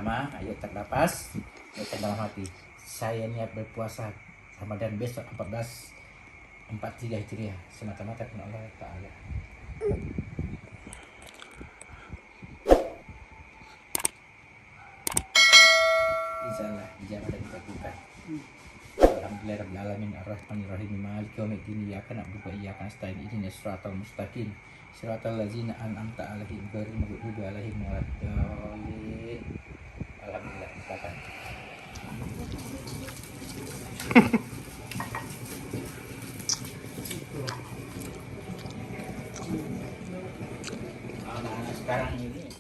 sama-sama. Ayo ternapas, ayo dalam hati. Saya niat berpuasa Ramadan besok 1443 Hijriah semata-mata karena Allah Ta'ala. Insyaallah dijawab dan dikabulkan. Alhamdulillah alamin arrahmanirrahim maliki yaumiddin iyyaka na'budu wa iyyaka nasta'in ihdinas siratal mustaqim siratal ladzina an'amta 'alaihim ghairil maghdubi 'alaihim waladdallin. Alhamdulillah silakan. Anak-anak sekarang ini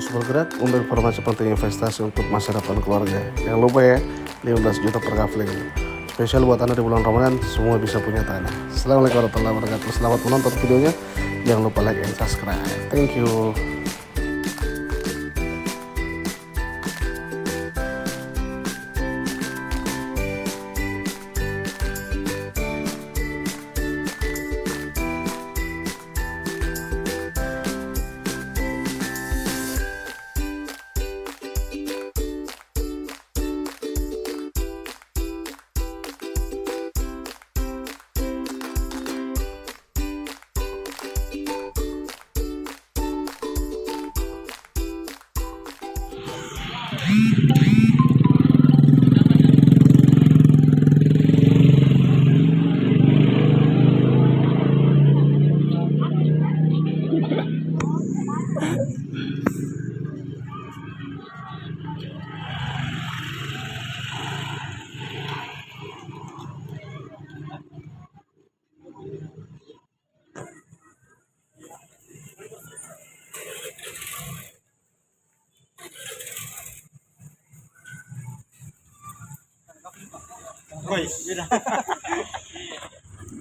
terus bergerak untuk informasi penting investasi untuk masa depan keluarga. Jangan lupa ya, 15 juta per kafling. Spesial buat Anda di bulan Ramadan, semua bisa punya tanah. Assalamualaikum warahmatullahi wabarakatuh. Selamat menonton videonya. Jangan lupa like and subscribe. Thank you.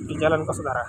Di jalan kos saudara.